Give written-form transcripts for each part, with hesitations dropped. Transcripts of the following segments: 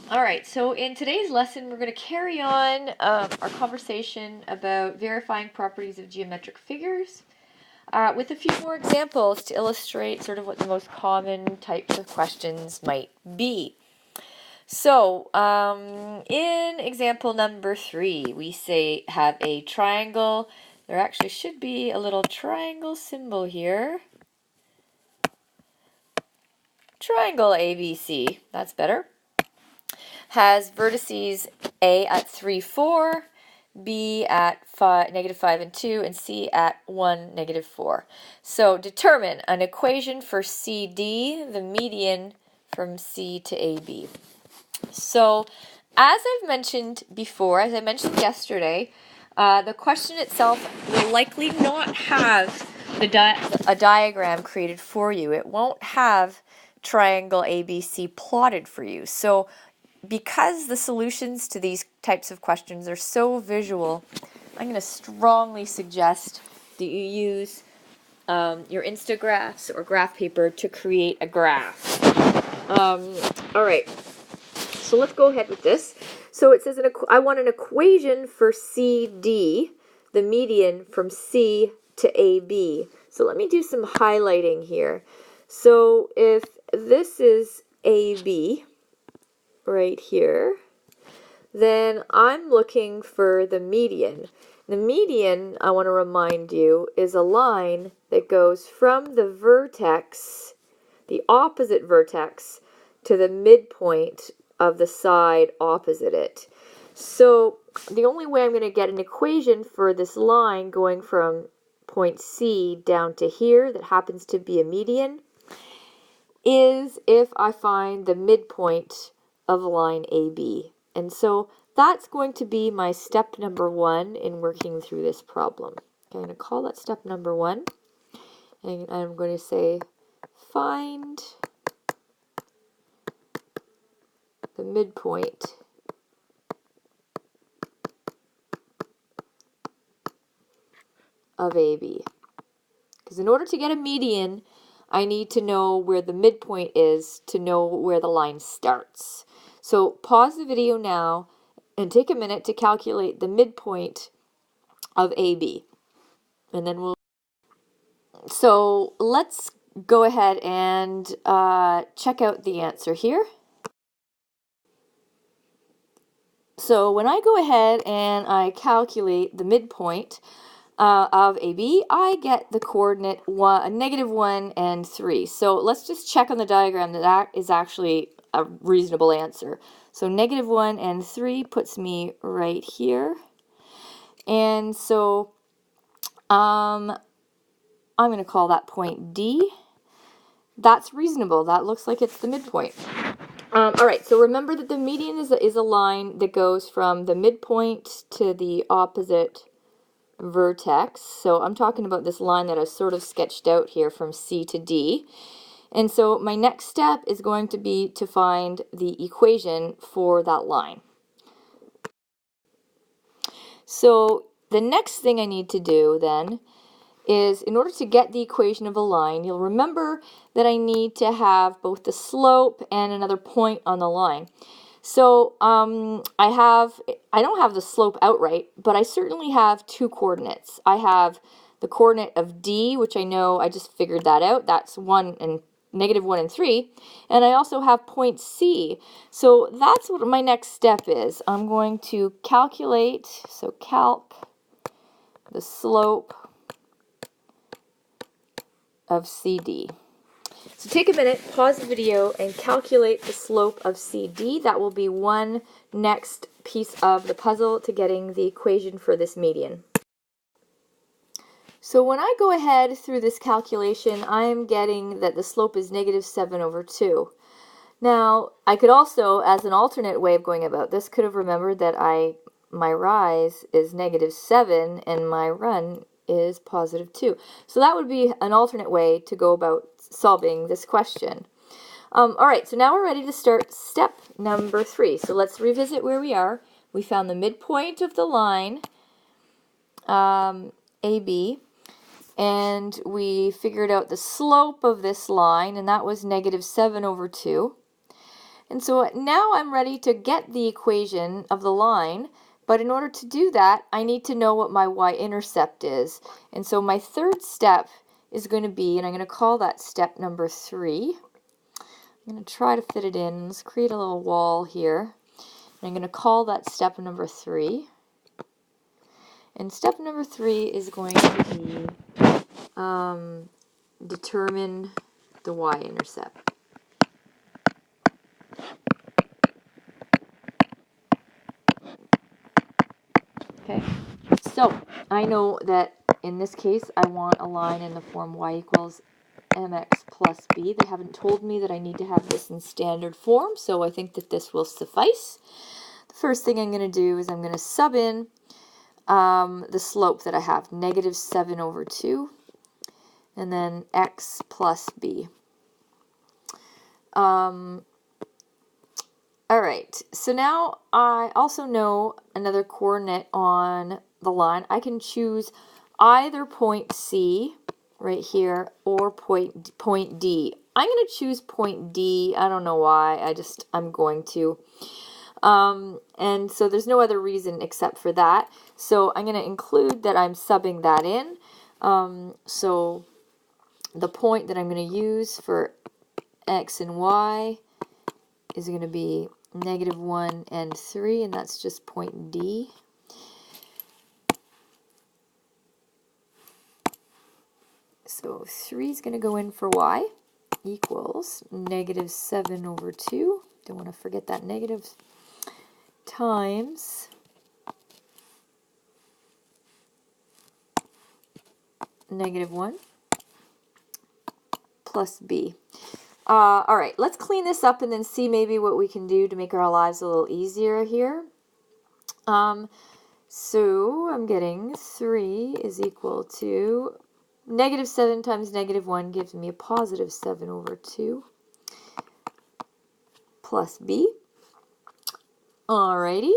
All right, so in today's lesson, we're going to carry on our conversation about verifying properties of geometric figures with a few more examples to illustrate sort of what the most common types of questions might be. So, in example number 3, we have a triangle. There actually should be a little triangle symbol here. Triangle ABC, that's better. Has vertices A at 3, 4, B at -5 and 2, and C at 1, -4. So determine an equation for CD, the median from C to AB. So as I've mentioned before, as I mentioned yesterday, the question itself will likely not have a diagram created for you. It won't have triangle ABC plotted for you. So because the solutions to these types of questions are so visual, I'm going to strongly suggest that you use your Instagraphs or graph paper to create a graph. All right, so let's go ahead with this. So it says I want an equation for CD, the median from C to AB. So let me do some highlighting here. So if this is AB, right here, then I'm looking for the median. The median, I want to remind you, is a line that goes from the vertex, the opposite vertex, to the midpoint of the side opposite it. So the only way I'm going to get an equation for this line going from point C down to here that happens to be a median is if I find the midpoint of line AB. And so that's going to be my step number 1 in working through this problem. Okay, I'm going to call that step number 1. And I'm going to say find the midpoint of AB. Because in order to get a median, I need to know where the midpoint is to know where the line starts. So pause the video now and take a minute to calculate the midpoint of AB. And then So let's go ahead and check out the answer here. So when I go ahead and I calculate the midpoint of AB, I get the coordinate -1 and 3. So let's just check on the diagram that that is actually a reasonable answer. So -1 and 3 puts me right here. And so I'm going to call that point D. That's reasonable. That looks like it's the midpoint. All right, so remember that the median is a line that goes from the midpoint to the opposite vertex. So I'm talking about this line that I sort of sketched out here from C to D. And so my next step is going to be to find the equation for that line. So the next thing I need to do then is, in order to get the equation of a line, you'll remember that I need to have both the slope and another point on the line. So I don't have the slope outright, but I certainly have two coordinates. I have the coordinate of D, which I know I just figured that out. That's -1 and 3. And I also have point C. So that's what my next step is. I'm going to calculate, so calc the slope of CD. So take a minute, pause the video, and calculate the slope of CD. That will be one next piece of the puzzle to getting the equation for this median. So when I go ahead through this calculation, I am getting that the slope is -7/2. Now, I could also, as an alternate way of going about this, could have remembered that my rise is -7 and my run is +2. So that would be an alternate way to go about solving this question. All right, so now we're ready to start step number 3. So let's revisit where we are. We found the midpoint of the line, AB, and we figured out the slope of this line, and that was -7/2. And so now I'm ready to get the equation of the line, but in order to do that, I need to know what my y-intercept is. And so my third step is going to be, and I'm going to call that step number 3. I'm going to try to fit it in. Let's create a little wall here. And I'm going to call that step number 3. And step number 3 is going to be determine the y-intercept. Okay, so I know that in this case I want a line in the form y equals mx plus b. They haven't told me that I need to have this in standard form, so I think that this will suffice. The first thing I'm going to do is I'm going to sub in the slope that I have, -7/2, and then x plus b. Alright, so now I also know another coordinate on the line. I can choose either point C right here or point D. I'm going to choose point D. I don't know why. I'm going to. And so there's no other reason except for that. So I'm going to include that I'm subbing that in. So the point that I'm going to use for X and Y is going to be -1 and 3, and that's just point D. So 3 is going to go in for Y equals -7/2. Don't want to forget that negative, times -1 plus B. All right, let's clean this up and then see maybe what we can do to make our lives a little easier here. So I'm getting 3 is equal to -7 times -1 gives me a +7/2 plus B. Alrighty.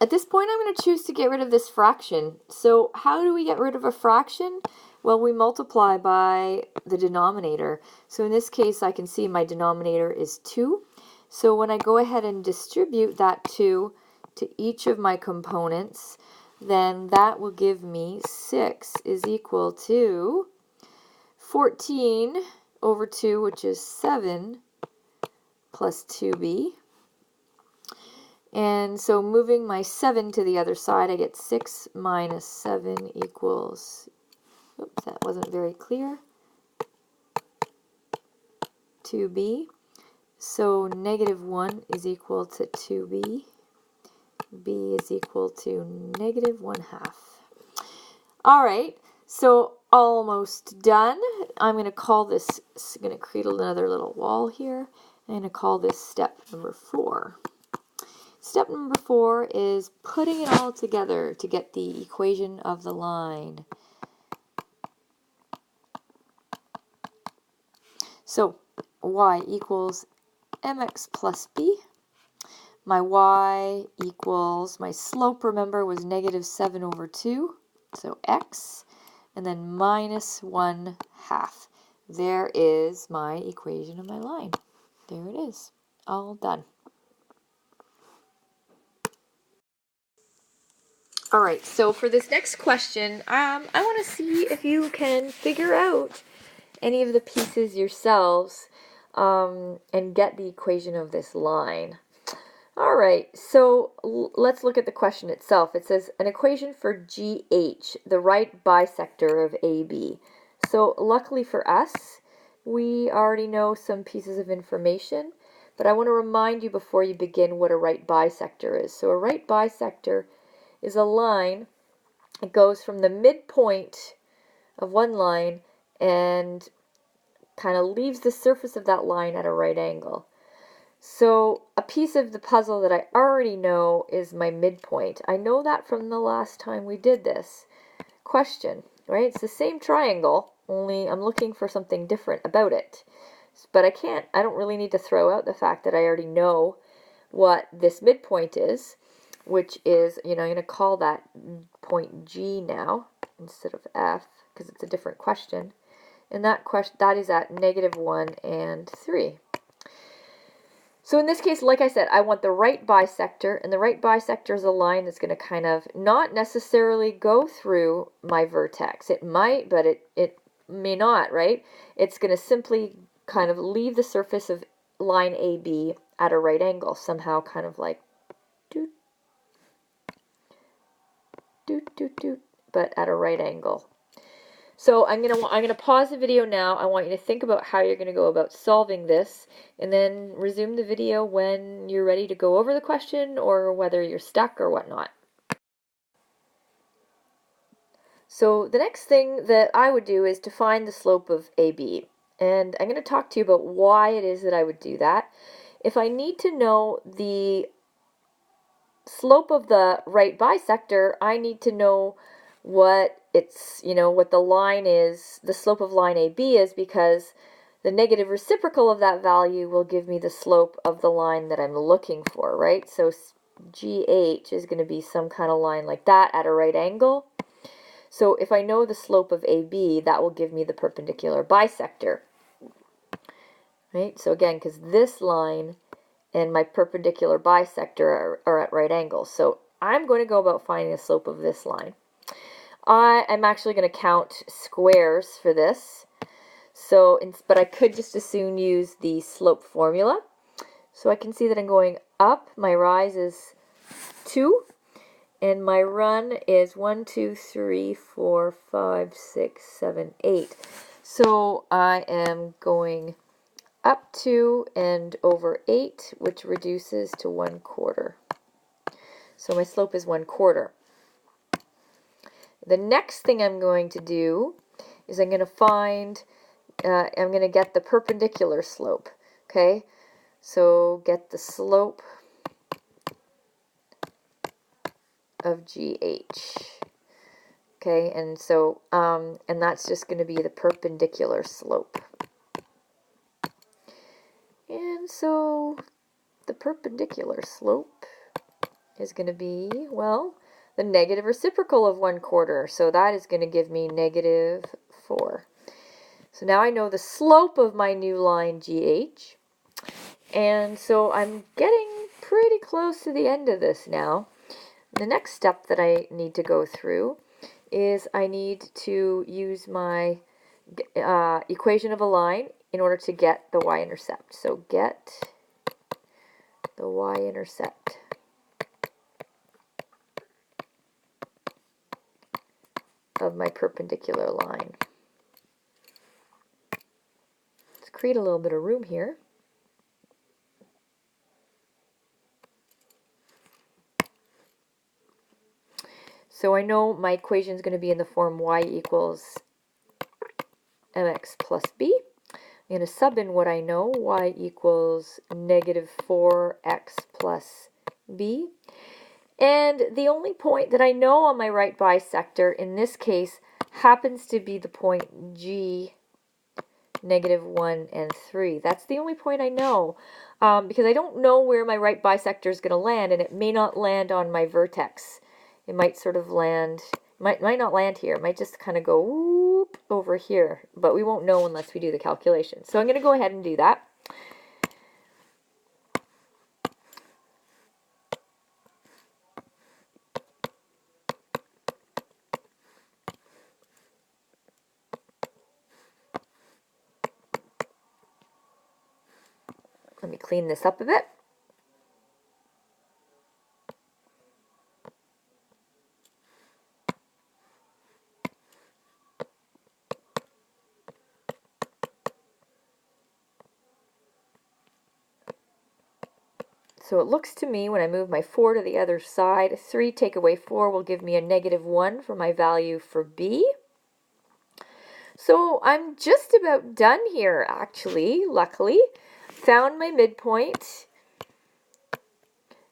At this point, I'm going to choose to get rid of this fraction. So how do we get rid of a fraction? Well, we multiply by the denominator. So in this case, I can see my denominator is 2. So when I go ahead and distribute that 2 to each of my components, then that will give me 6 is equal to 14/2, which is 7 plus 2b. And so moving my 7 to the other side, I get 6 minus 7 equals, oops, that wasn't very clear, 2b. So -1 is equal to 2b. b is equal to -1/2. All right, so almost done. I'm going to call this, going to create another little wall here. I'm going to call this step number 4. Step number 4 is putting it all together to get the equation of the line. So y equals mx plus b. My y equals, my slope, remember, was -7/2, so x, and then -1/2. There is my equation of my line. There it is, all done. All right, so for this next question, I want to see if you can figure out any of the pieces yourselves and get the equation of this line. All right, so let's look at the question itself. It says an equation for GH, the right bisector of AB. So luckily for us, we already know some pieces of information, but I want to remind you before you begin what a right bisector is. So a right bisector is a line that goes from the midpoint of one line and kind of leaves the surface of that line at a right angle. So a piece of the puzzle that I already know is my midpoint. I know that from the last time we did this question, right? It's the same triangle, only I'm looking for something different about it. But I don't really need to throw out the fact that I already know what this midpoint is. which is, I'm going to call that point G now instead of F because it's a different question. And that is at -1 and 3. So in this case, like I said, I want the right bisector, and the right bisector is a line that's going to kind of not necessarily go through my vertex. It might, but it may not, right? It's going to simply kind of leave the surface of line AB at a right angle, somehow kind of like doot, doot, doot, doot, but at a right angle. So I'm gonna pause the video now. I want you to think about how you're gonna go about solving this, and then resume the video when you're ready to go over the question or whether you're stuck or whatnot. So the next thing that I would do is to find the slope of AB, and I'm going to talk to you about why it is that I would do that. If I need to know the slope of the right bisector, I need to know what what the line is, the slope of line AB is, because the negative reciprocal of that value will give me the slope of the line that I'm looking for, right? So GH is going to be some kind of line like that at a right angle. So if I know the slope of AB, that will give me the perpendicular bisector, right? So again, because this line and my perpendicular bisector are at right angles. So I'm going to go about finding the slope of this line. I'm actually going to count squares for this. So, but I could just as soon use the slope formula. So I can see that I'm going up. My rise is 2. And my run is 1, 2, 3, 4, 5, 6, 7, 8. So I am going up 2 and over 8, which reduces to 1/4. So my slope is 1/4. The next thing I'm going to do is I'm going to get the perpendicular slope. Okay, so get the slope of GH. Okay, and so and that's just going to be the perpendicular slope. And so the perpendicular slope is going to be, well, the negative reciprocal of 1/4. So that is going to give me -4. So now I know the slope of my new line GH. And so I'm getting pretty close to the end of this now. The next step that I need to go through is I need to use my equation of a line in order to get the Y-intercept. So get the Y-intercept of my perpendicular line. Let's create a little bit of room here. So I know my equation is going to be in the form y equals mx plus b. I'm going to sub in what I know, y equals -4x plus b. And the only point that I know on my right bisector in this case happens to be the point G, -1 and 3. That's the only point I know, because I don't know where my right bisector is going to land, and it may not land on my vertex. It might sort of land, might not land here. It might just kind of go whoop over here, but we won't know unless we do the calculation. So I'm going to go ahead and do that. Let me clean this up a bit. So it looks to me, when I move my 4 to the other side, 3 take away 4 will give me a -1 for my value for B. So I'm just about done here, actually, luckily. Found my midpoint.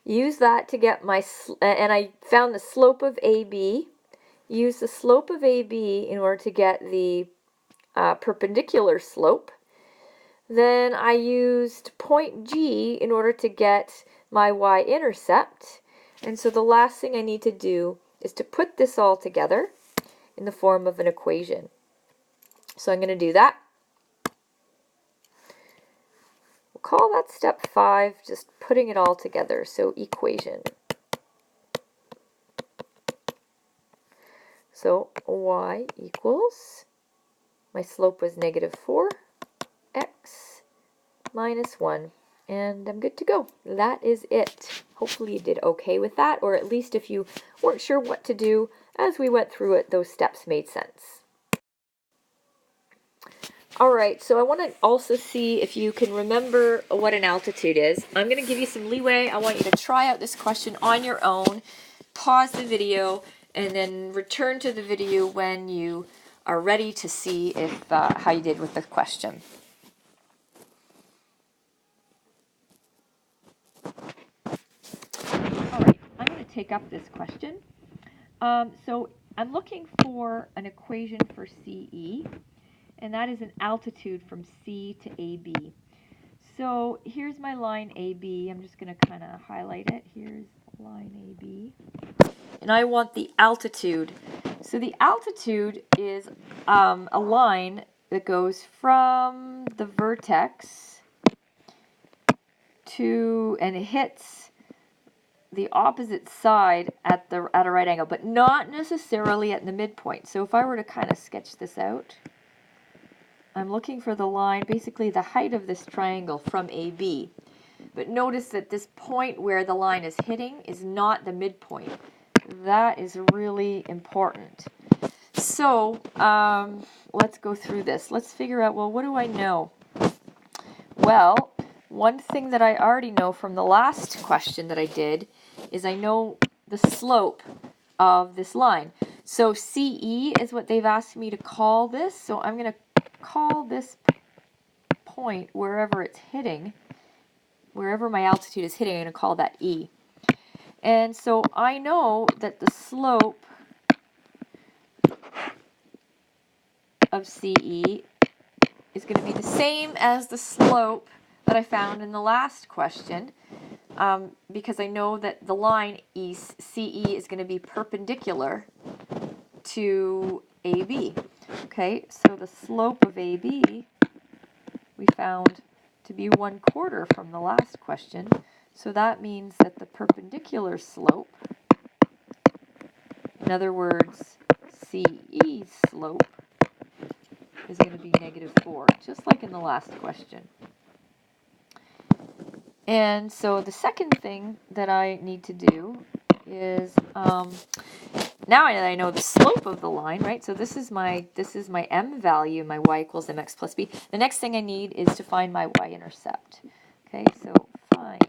Use that to get my, and I found the slope of AB. Use the slope of AB in order to get the perpendicular slope. Then I used point G in order to get my Y-intercept, And so the last thing I need to do is to put this all together in the form of an equation. So I'm going to do that. We'll call that step 5, just putting it all together. So equation. So y equals, my slope was negative 4, x minus 1. And I'm good to go. That is it. Hopefully you did okay with that, or at least if you weren't sure what to do as we went through it, those steps made sense. Alright, so I want to also see if you can remember what an altitude is. I'm going to give you some leeway. I want you to try out this question on your own, pause the video, and then return to the video when you are ready to see if how you did with the question. Alright, I'm going to take up this question. So I'm looking for an equation for CE, and that is an altitude from C to AB. So here's my line AB. I'm just going to kind of highlight it. Here's line AB. And I want the altitude. So the altitude is a line that goes from the vertex to, and it hits the opposite side at a right angle, but not necessarily at the midpoint. So if I were to kind of sketch this out, I'm looking for the line, basically the height of this triangle from AB. But notice that this point where the line is hitting is not the midpoint. That is really important. So let's go through this. Let's figure out, well, what do I know? Well, one thing that I already know from the last question that I did is I know the slope of this line. So CE is what they've asked me to call this. So I'm going to call this point wherever it's hitting, wherever my altitude is hitting, I'm going to call that E. And so I know that the slope of CE is going to be the same as the slope that I found in the last question, because I know that the line CE is going to be perpendicular to AB. Okay, so the slope of AB we found to be 1/4 from the last question. So that means that the perpendicular slope, in other words, CE's slope, is going to be -4, just like in the last question. And so the second thing that I need to do is, now that I know the slope of the line, right? So this is my m value, my y equals mx plus b. The next thing I need is to find my y-intercept. Okay, so find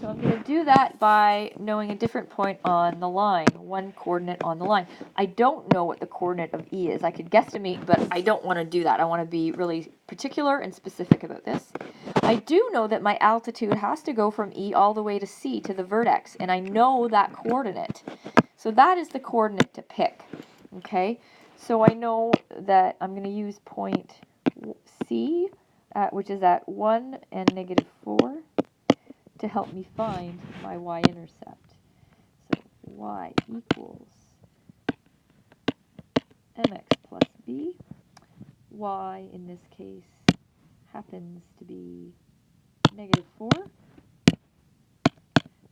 So I'm going to do that by knowing a different point on the line, one coordinate on the line. I don't know what the coordinate of E is. I could guesstimate, but I don't want to do that. I want to be really particular and specific about this. I do know that my altitude has to go from E all the way to C to the vertex, and I know that coordinate. So that is the coordinate to pick. Okay, so I know that I'm going to use point C, which is at 1 and -4. To help me find my y-intercept. So y equals mx plus b. Y in this case happens to be -4.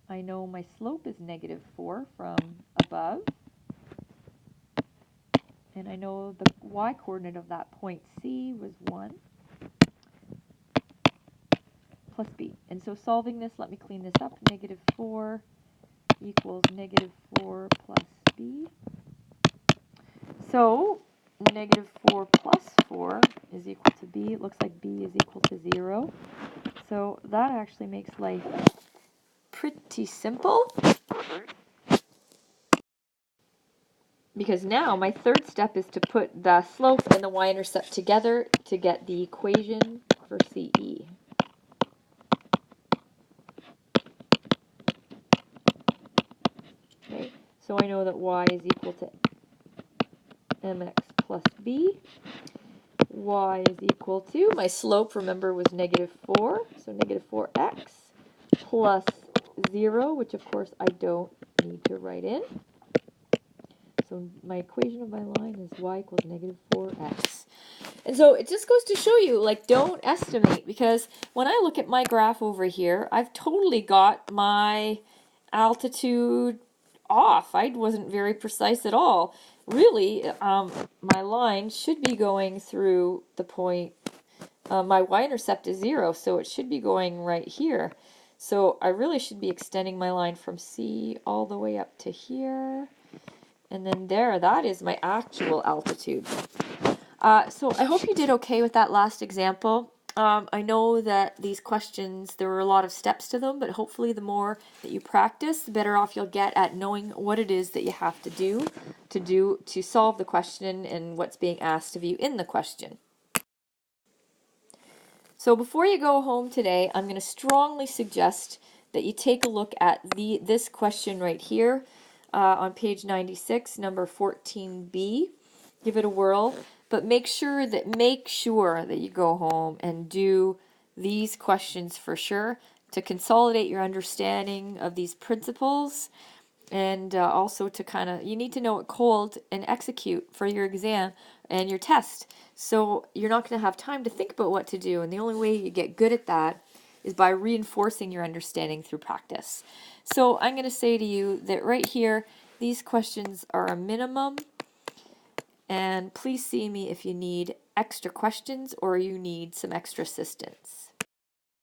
I know my slope is -4 from above. And I know the y-coordinate of that point C was 1 plus b. And so solving this, let me clean this up. -4 equals -4 plus b. So -4 plus 4 is equal to b. It looks like b is equal to 0. So that actually makes life pretty simple. Because now my third step is to put the slope and the y-intercept together to get the equation for CE. Okay, so I know that y is equal to mx plus b. y is equal to, my slope, remember, was -4, so -4x plus 0, which of course I don't need to write in. So my equation of my line is y equals -4x. And so it just goes to show you, like, don't estimate, because when I look at my graph over here, I've totally got my altitude off. I wasn't very precise at all. Really, my line should be going through the point, my y-intercept is 0, so it should be going right here. So I really should be extending my line from C all the way up to here. And then there, that is my actual altitude. So I hope you did okay with that last example. I know that these questions, there were a lot of steps to them, but hopefully the more that you practice, the better off you'll get at knowing what it is that you have to do to solve the question and what's being asked of you in the question. So before you go home today, I'm going to strongly suggest that you take a look at this question right here on page 96, number 14b. Give it a whirl, but make sure that you go home and do these questions for sure to consolidate your understanding of these principles, and also to you need to know it cold and execute for your exam and your test. So you're not going to have time to think about what to do, and the only way you get good at that is by reinforcing your understanding through practice. So I'm going to say to you that right here, these questions are a minimum, and please see me if you need extra questions or you need some extra assistance.